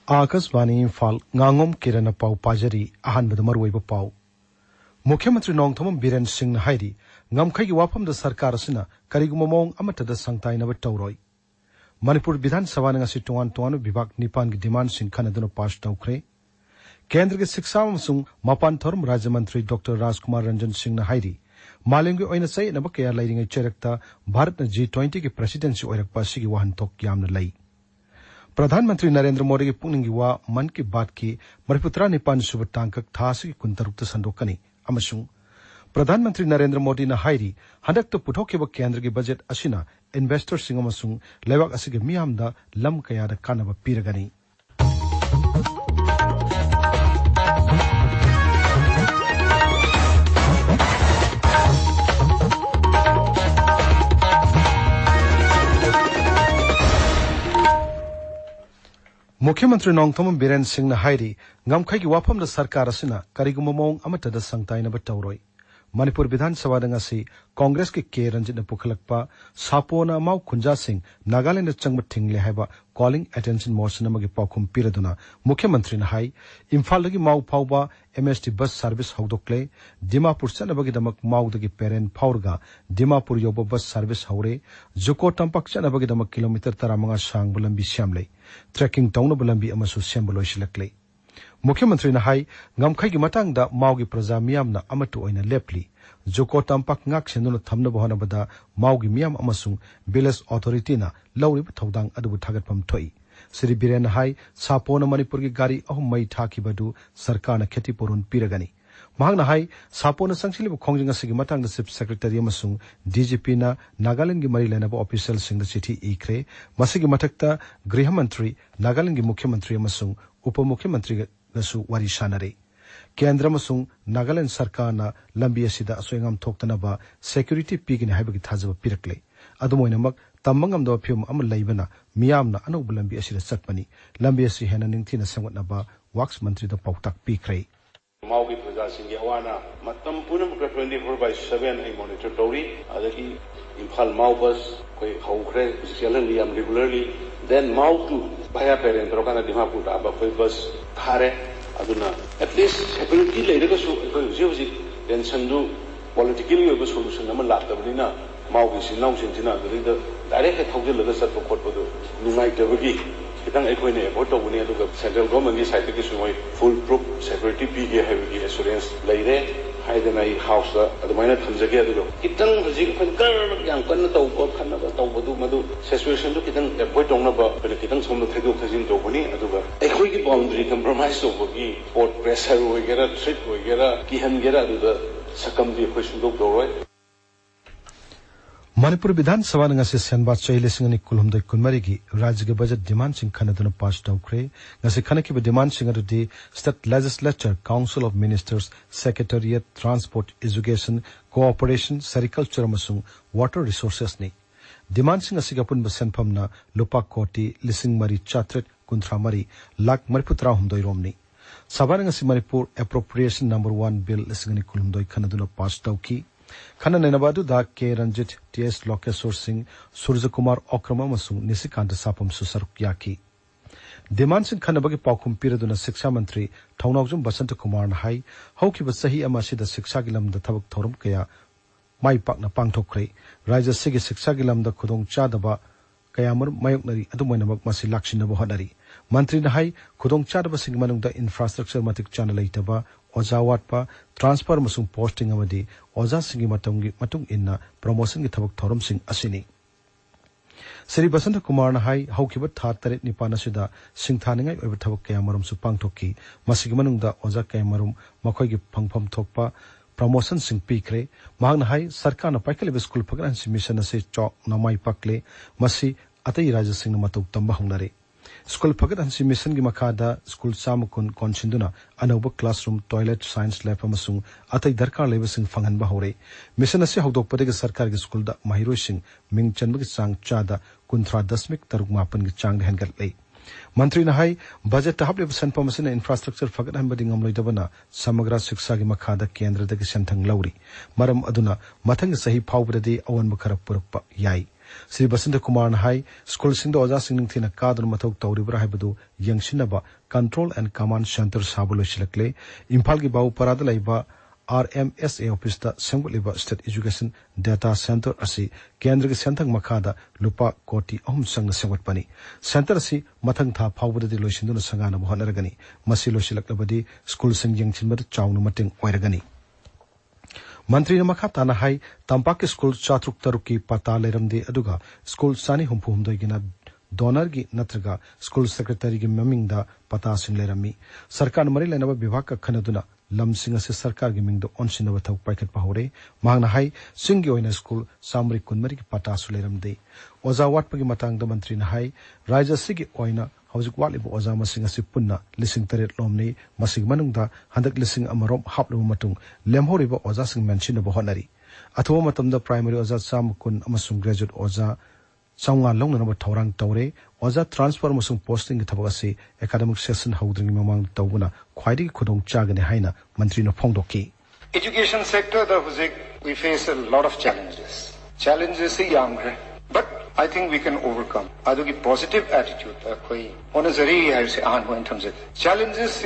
Akashvani Imphal Ngangom Kiran पाउ पाजरी अहानबद मरुइब पाउ मुख्यमंत्री नोंगथोम Biren Singh हाइरी ngamkhai gi wafam da sarkar asina kariguma mong amata da sangtai na tawroi Manipur Bidhan Sabha nga si tuan tuan bibak nipan gi demand sing khana dunu pass tawkre Kendra gi Shiksha amsung mapan thorum Rajya Mantri Dr. Rajkumar Ranjan Singh na hairi maling gi oina sai na ba kaya lairing ai cherakta Bharat na G20 gi presidency oirak pa sigi wahan thok yam na lai प्रधानमंत्री नरेंद्र मोदी की पुंगि वा मन की बात की मरिपुत्रा निपान सुब टांकक थासी कुंतरुक्त संदोकनी अमसुंग प्रधानमंत्री नरेंद्र मोदी ना हाइरी हंदक तो पुथोकेब केंद्र की बजट असिना इन्वेस्टर सिंग अमसुंग लेवाक असिगे मियामदा लम कयादा कानब पीरगनी मुख्यमंत्री नोंगथोम बीरेन सिंह ना हाइरी ngamkhai gi wafam da sarkar asina kariguma mong amata da sangtai na batawroi Manipur Bidhan Sabha ngasi Congress ki K Ranjit na pukhalakpa sapona mau khunja sing Nagaland changma thingle haiba calling attention motion amagi paukhum piraduna mukhyamanत्री na hai Imphal gi mau phauba MST bus service haudokle Dimapur chanabagi damak mau dagi parent phaurga Dimapur yoba bus service haure Juko tampak chanabagi damak kilometer taramanga sang bulambi syamle trekking tawna bulambi amasu syambolo silakle मुख्यमंत्री ने high ngamkhai gi matang da maugi praja miyam na amatu oina lepli joko tampak ngak senuna thamna bahana bada maugi miyam amasung village authority na lawri thodang adu thagat pam thoi sri biren hai sapona manipur gi gari ahum mai thaki badu sarkar na kheti porun piragani mahang na hai sapona sangchili bu khongjing asigi matang da chief secretary amasung DGP na Nagaland gi mari lena bu official sing da chithi ikre masigi mathakta griha mantri Nagaland gi mukhyamantri amasung उपमुख्यमंत्री गसु वारी सानरे केंद्र मसुंग नागालैंड सरकार ना लंबी असिदा असोयंगम थोक्तनबा security पीगिने हाइबगी थाजब पिरकले अदुमोइनमक तम्मंगम दो film अम लैबना मियामना अनौब लंबी असिदा चटपनी लंबी असि हेना निंगथिना संगतनबा वर्क्स मंत्री द पौताक पिख्रे माउगी प्रजासिंगी अवाना मतम पुनम 24/7 आई मॉनिटर तौरी अदगी इम्फाल माउ बस कोई हौखरे स्केलली एम regularly then mau to baya parent rokana dimapur da ba koi bus thare aduna at least security leader ka su koi uji tension du politically ba solution ama laktabnina mau gi sinau sintina da direct thogjil laga sat ko khot do nungai tabagi kitang ai koine vote to buni aduga central government gi side ki sumoi full proof security pi gi have gi assurance leire haidana I house da adumaina thamjage aduga kitang hujik khon kar yang kan to ko khanna ba to bodu madu situation du kitang avoid tongna ba kitang somno thaido thajin to buni aduga ai khoi gi boundary compromise to bogi port pressure hoigera threat hoigera kihan gera aduga sakam di khoi sundok do roi Manipur Bidhan Sabha ngasi senbat chaile singani kulhumdai kunmari gi राज्य के budget demand सिंह खनदन पास डाउक्रे ngasi खनकी demand सिंह अदुदि state legislature council of ministers secretariat transport education cooperation sericulture मसुंग वाटर रिसोर्सेस नि डिमांड सिंह असि गपुन बसेनफमना लुपा कोटी लिसिंग मरी चात्रेट कुंथ्रा मरी लाख मरिपुत्रा हुमदoi रोमनि सभा ngasi Manipur appropriation number 1 bill lisingani kulhumdoi खनदन पास डाउकी खना नैनबादु दा के रंजित टीएस लोकेश्वर सिंह सूर्य कुमार ओक्रमा मसुंग निशिकांत सापम सुसरुक याकी डिमांड सिंह खनबगी पाखुम पिरदुना शिक्षा मंत्री थौनावजुम बसंत कुमार न हाई हौखिब सही अमासिदा शिक्षा गिलमदा थबक थौरम कया माई पाकना पांगथोखरे राज्य सिगे शिक्षा गिलमदा खुदोंग चादबा कयामर मायोकनरी अदुमैनमक मासि लाक्सिनबो हनरी मंत्री न हाई खुदोंग चादबा सिंग मनुंगदा इंफ्रास्ट्रक्चर मतिक चाना लैतबा ओजा वाटपा ट्रांसफर मसुंग पोस्टिंग अमदी ओजा सिंगी मतुंग इन्ना प्रमोशन की थबक थौरम सिंह असिनी श्री बसंत कुमार न हाई हौखिब था तरेट निपान असिदा सिंथानिंगाई ओइब थबक कयामरम सु पांगथोकी मसिगी मनुंगदा ओजा कयामरम मखोइगी फंगफम थोकपा प्रमोशन सिंह पीखरे महांग न हाई सरकार न पाइकले स्कूल फगरान सि मिशन असे चौक नमाई पकले मसि अतई राज्य सिंह मतुक तंबा हुंगनरे स्कूल फगत हंसी मिशन की मखादा स्कूल सामुकुन कॉन्सिंदुना अनौब क्लासरूम टॉयलेट साइंस लैब अमसुंग अतई दरकार लेब सिंह फंगनबा होरे मिशन असे हौदोकपदे सरकार की स्कूल दा महिरोई सिंह मिंग चनबगी चांग चादा 19.3 की चांग हेनगतले मंत्री नहाई बजट हाबले सनपम असिना इंफ्रास्ट्रक्चर फगत हंबदि ngamloidabana समग्र शिक्षा की मखादा केंद्र दगी सेंथंग लौरी मरम अदुना मथंग सही फावबदि अवन बखर पुरकपा याई Sri Basanta Kumar Hai, School Singdo Oza Singing Thina Kadr Matok Tauribra Haibadu, Yang Shinaba, Control and Command Center Sabulo Shilakle, Imphal ki Bau Paradalaiba, RMSA Office da Sengbuliba State Education Data Center asi Kendra ki Sentang Makada Lupa Koti Sang Sengwat Pani. Center asi Matang Tha Pawda di Loishinduna Sangana Mohanaragani, Masilo Shilaklabadi, School Sing Yang Chinmad Chawnu Mating Wairagani. Mantri Namakata na Hai, Tampak School Chatruk Taruki Pata Leramde Aduga, School Sani Humpuhumdo Gina Donor gi Natraga, School Secretary gi Mamingda Pata Sin Lerami, Sarkan Marilanava Bivaka Kanaduna. Lam Singa se Sarkar gi Mingdo Onsin of Tau Paket Pahore, Magna Hai, Singio in a school, Samri Kunmari Pata Suleram Day. Oza Watpagi Matang the Mantri Hai, Raja Sigi Oina, Hausik Walibu Ozama Singa Sipuna, Lissing Teret Lomni, Masig Manungda, Handak Lissing Amarom Haplu Matung, Lemhoriba Ozasing Manchin of Honari. At home atom the primary Oza Sam Kun Amasung graduate Oza. Sangwa long number Taurang Taure, Oza transfer Musung posting Tabasi, academic session holding among Tawuna, Quidi Kudong Chagane Haina, Mantrino Pongdoki. Education sector, we face a lot of challenges. Challenges are young, but I think we can overcome. Adugi positive attitude, honestly, I say, in terms of challenges,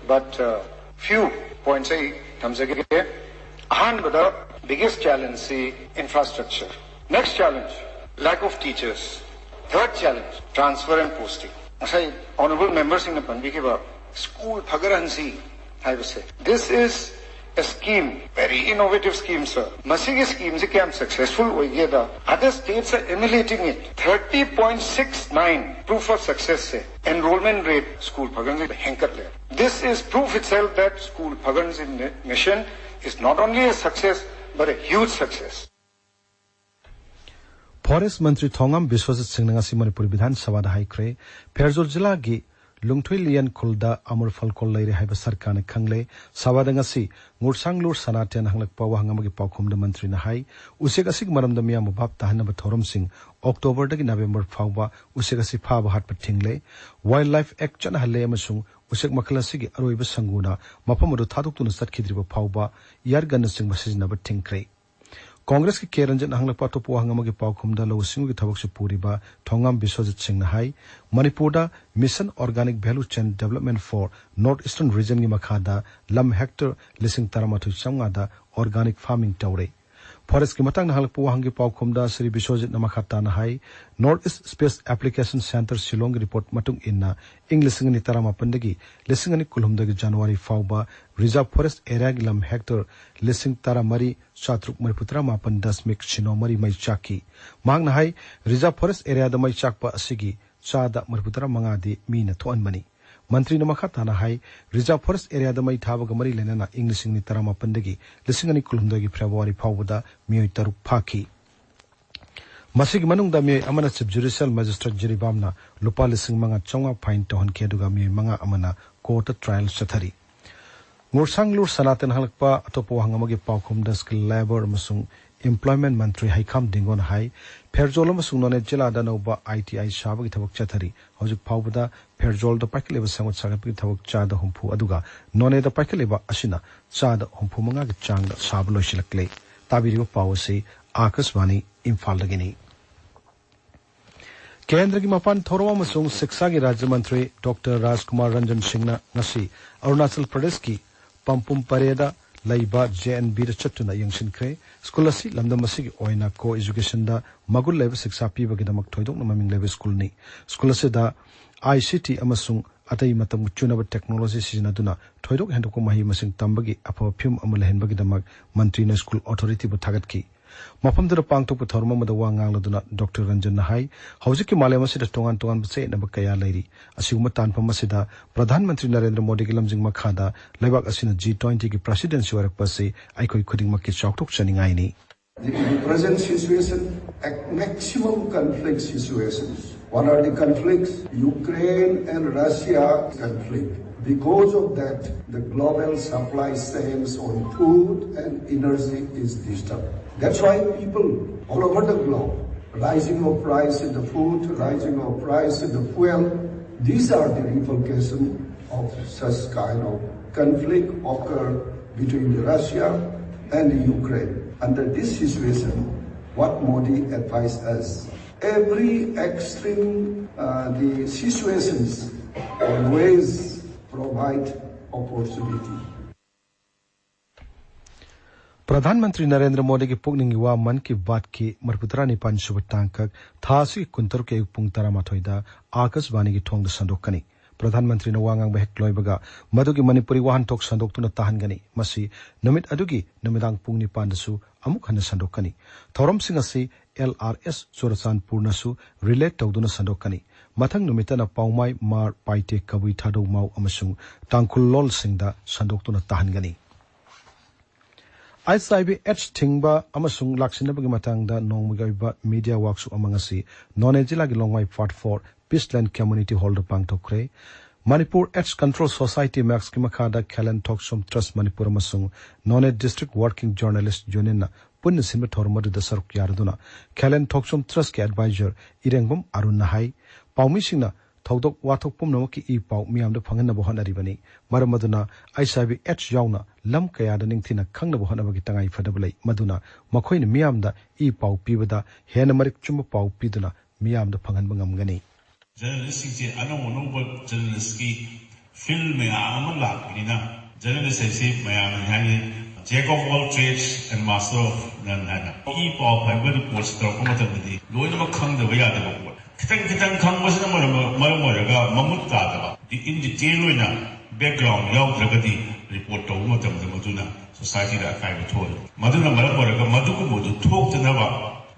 but few points I terms of biggest challenge is infrastructure. Next challenge, lack of teachers. Third challenge, transfer and posting. As honorable members in the Pandikeva, school Phagaransi, I would say. This is a scheme, very innovative scheme, sir. Masigi scheme se kya successful hoigeda. Other states are emulating it. 30.69 proof of success se. Enrollment rate school Phagaransi hanker le. This is proof itself that school Phagaransi mission is not only a success, but a huge success. Forest Mantri Thongam Biswasit Singh ngasi Manipuri Bidhan Sabha Hai Kre, Perzor Jila gi Lungthui Lian Kulda Amur Falkol Lairi Haiba Sarkane Khangle, Sabha ngasi Ngursanglur Sanatian Hanglak Pawa Hangamagi Paukum the Mantri na Hai, Usegasik Maram the Miam Bab Tahanaba Thorum Singh, October the November Fauba, Usegasi Pava Hat Patingle, Wildlife Action Hale Masung, Usek Makalasigi Aroiba Sanguna, Mapamudu Taduk to Nusat Kidriba Pauba, Yargan Sing Masis Naba Tinkre. Congress ki Keranjan Hanglapa to Puangamagi Paukum da Losing with Tabak Puriba, Tongam Biswajit Singh Hai, Manipurda Mission Organic Value Chain Development for Northeastern Region Gimakada, Lam Hector Lissing Taramatu Sangada, Organic Farming Taure. Forest Kimatang Halpu Hangi Paukum da Sri Biswajit Namakata Hai, Northeast Space Application Center Shillong Report Matung Inna, English in Tarama Pandagi, Lissing and Kulumdagi January Fauba, Reserve Forest Area Lam Hector, Lissing Taramari, Shatruk Mariputra Mapan Das Mik Shinomari Maichaki. Magna Hai, Reserve Forest Area the Maichakpa Asigi, Chada Mariputra Mangadi, Mina to Money. Mantri Namakata Hai, Reserve Forest Area the Maitabagamari Lenana, English in Tarama Pandagi, Lissing and Kulumdagi February Pauda, Muitaru Paki. Masig Manung da Mui Amana Chief Judicial Magistrate Jiribamna, Lupa Lissing Manga Chonga Pine Tohon Keduga Mui Manga Amana, Court Trial Satari. Ngursanglur Sanatan Halakpa, Atopo Hangamagi Paukum Desk Labor Masung, Employment Mantri Haikam Dingon Hai, Perjol Masung None Jela Danova ITI Shabak Tavok Chatari, Hojuk Pauda, Perjol the Pakaleva Sangat Sagapi Tavok Chada Humpu Aduga, None the Pakaleva Ashina, Chada Humpu Manga Chang Sablo Shilakle, Tabiru Pawasi, Akaswani, Imphal Lagini. Kendra ki Mapan Thorwa Masung Siksagi Rajya Mantri Dr. Rajkumar Ranjan Singh Nasi, Arunachal Pradesh ki Pampum Pareda, Laiba JNB Chatuna Yangshin Kre, Skulasi Lamdamasi Oina Co Education da Magul Level 6 Pibagidamak Toidok Naming Level School ni, Skulasi da ICT Amasung Atai Matam Chunaba Technology Sinaduna, Toidok Handoko Mahi Masing Tambagi, Apopum Amalahen Bagidamak, Mantrina School Authority Butagatki. Mapam the Pangto Putorma with the Wangaladuna, Dr. Ranjan Hai, Hausiki Malamasida Tongan Tongan Say Nabakaya Lady, Asumatan Pamasida, Pradhan Mantri Narendra Modi Lamzing Makada, Lebak Asina G20 presidency or Pasi, Aiko Kuding Maki Choktok Shaningaini. The present situation, at maximum conflict situations. What are the conflicts? Ukraine and Russia conflict. Because of that, the global supply chains on food and energy is disturbed. That's why people all over the globe, rising of price in the food, rising of price in the fuel, these are the repercussions of such kind of conflict occur between Russia and Ukraine. Under this situation, what Modi advised us. Every extreme the situations always provide opportunity. प्रधानमंत्री नरेंद्र मोदी की पुगनिंग वा मन की बात की मरपुतरा निपान शुभ टांकक थासी कुंतर के पुंग तरामाथोइदा आकाशवाणी की ठोंग संदोकनी प्रधानमंत्री न वांगांग बहेक लोइबगा मदुगी मणिपुरी वाहन टोक संदोक्तुना ताहनगनी मसी नमित अदुगी नमिदांग पुंग निपानदसु अमुक हन संदोकनी थौरम सिंह असि LRS चोरचानपुरनसु रिलेट तौदुना संदोकनी मथंग नुमितना पाउमाई मार पाइटे कबुई थादौ Maui अमसुंग तांकुललोल सिंगदा संदोक्तुना ताहनगनी ICIB-H Tingba amasung laksinabagi matangda nongmigaiba media worksu amangasi None Jila gi Longwai Part 4 Peaceland Community Hall pangtokre Manipur H Control Society Max Kimakada Kalen Toksom Trust Manipur amasung None District Working Journalist Union punna sinba thormadu da saruk yarduna Kalen Toksom Trust ke advisor Irengbom Arun Nahai Paumisingna Thodok wathok pumnamaki I pau miyamda phanganna bohanari bani maramaduna ICIB-H yauna lam kayada ningthina khangna bohanabagi tangai fadablai maduna makhoina miyamda I pau pibada hena marik chumba pau piduna miyamda phanganba ngamgani journalist je anong journalist ki film mein amal lakina journalist se mayam hani jack of all trades and master of none hana I pau fiber post to ko matamdi loina ma khangda ba yada ba kitang khangwasna maraga mamut ka the in detail loina background yaudragadi report to matamda maduna society da kai thol maduna maraga maduku modu thokna ba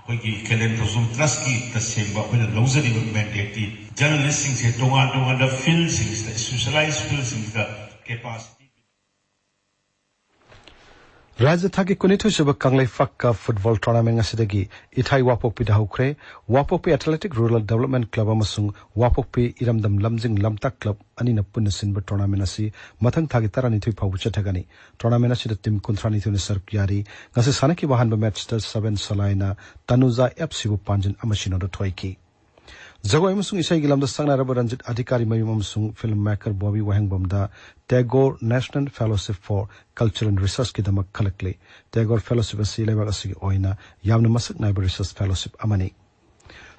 koiki Kalen Toksom Trust ki tasemba koina lozari mandate journalist sing se tongan da field sing specialized field sing da capacity Raja Thaki Kunito Shaba Kanglai Fakka football tournament asidagi Ithai Wapokpi Daukre, Wapokpi Athletic Rural Development Club amasung Wapokpi Iramdam Lamjing Lamtak Club Anina Punasinba tournament asi Mathang Thagi Tarani Thui Pauchatagani tournament asida team Kuntrani Thuni Sarkyari Ngasi Sanaki Bahanba Matchster 7 Salaina Tanuza Epsibu Panjan Amashino do Toiki Jago amasung isai gilamda sangna raba ranjit adhikari mayum amasung filmmaker Bobby Wahengbomda Tagore National Fellowship for Culture and Research ki damak khalakle Tagore Fellowship asi lewa asi oina yamna masak naiba research fellowship amani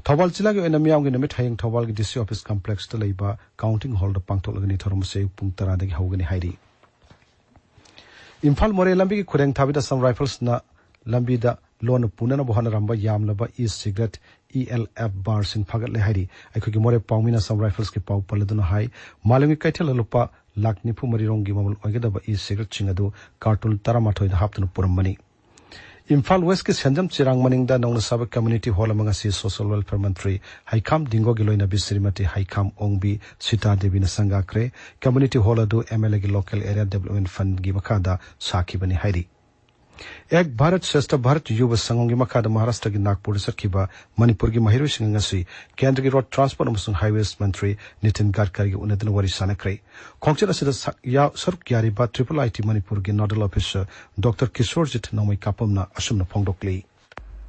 Thobal jila gi oina miyam gi namit hayang Thobal gi DC office complex ta leiba counting hall da pangtol gani thorum se pung tara da gi hawgani hairi Imphal more lambi gi khureng thabida some rifles na lambi da loan punana bohana ramba yamlaba e-cigarette ELF bar sing phagat le hairi aikhogi more paumina some rifles ki pau paladuna hai malangi kaithela lupa lakni phu mari rongi mamul oigeda ba e-cigarette chingadu cartoon taramathoi da haptunu puramani Imphal West ki Sanjam Chirang Maningda Nongna Sabak Community Hall amangasi Social Welfare Mantri Haikam Dingo Giloina Bisrimati Haikam Ongbi Sita Devi na sangakre Community Hall adu MLA gi Local Area Development Fund gi makada saki bani hairi Ek Bharat Shreshtha Bharat Yuva Sangam gi makada Maharashtra gi Nagpur sarkiba Manipur gi Mahiru Singangasi Kendra gi Road Transport amasung Highways Mantri Nitin Gadkari gi unadana wari sanakre Khongchara sida ya saruk yari ba IIIT Manipur gi Nodal Officer Dr. Kishorjit Namai Kapamna asumna phongdokli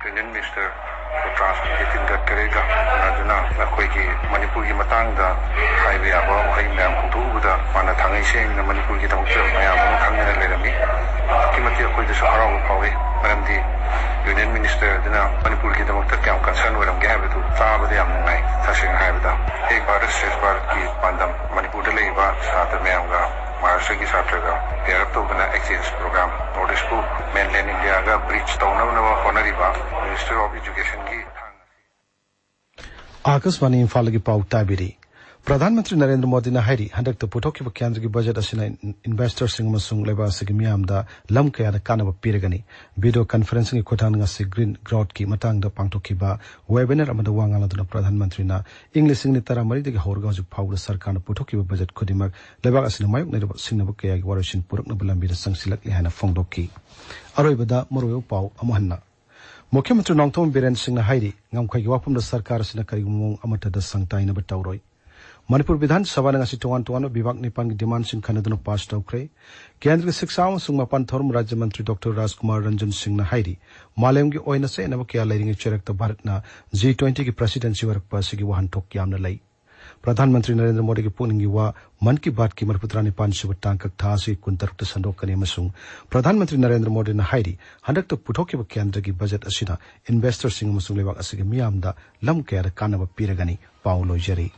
Union Minister for Transport Nitin Gadkari ga aduna nakoi gi Manipur gi matangda highway aba hai myam khungtubuda mana thangai seng na Manipur gi tamukta mayam no khangna lerami kimati akoi da sahara pawe maramdi Union Minister dina Manipur ki damakta kyam concern waram ge habitu taabadi am ngai thasing habida ek Bharat Shreshtha Bharat ki pandam Manipur de leiba satra me amga Maharashtra ki satra ga yarap to bana exchange program notice to mainland India ga bridge tawna na honariba Minister of Education ki Akaswani Imphal gi pau tabiri प्रधानमंत्री नरेंद्र मोदी ने हाइरी हंडक तो पुथोकिब केंद्र की budget असिना investor सिंग मसुंग लेबा सिग मियामदा lump कयादा कानब पिरगनी video conferencing खोथान से green growth की मतंग द पांगथोकिबा वेबिनार अमदा वांगालादुना प्रधानमंत्री ना इंग्लिश सिंग नि तरा मरी दगे हौरगा जु फाउद सरकार न पुथोकिब बजट खुदिमक लेबा असिना मायुक नेब सिंगनब कया की वरसिन पुरक न बलंबी संगसिलक लेहाना फोंगदोकी अरोइबदा मरोयो पाउ अमहन्ना मुख्यमंत्री नोंगथोम बिरेन सिंह न हाइरी ngamkhai wapum da sarkar sina karigumong amata da sangtai na batawroi Manipur Vidhan Sabha na ngasi tuan bibak nipan ki demand sing khanaduna pass tawkre Kendra Shiksha amasung mapan thorum Rajya Mantri Dr. Rajkumar Ranjan Singh na hairi malem gi oina se na kya lairing cherak ta Bharat na G20 ki presidency warak pa sigi wahan thok yam na lai प्रधानमंत्री नरेंद्र मोदी की पुनिंग वा मन की बात की मरपुत्रा ने 500 टांकक था से कुंतरुक संदोकने मसुंग प्रधानमंत्री नरेंद्र मोदी ने हाइरी हंडक तो पुथोके केंद्र की बजट असिना इन्वेस्टर सिंह मसुंग लेवाक असिगे मियामदा लम कयार कानब पीरगनी पाउ लोइजरी।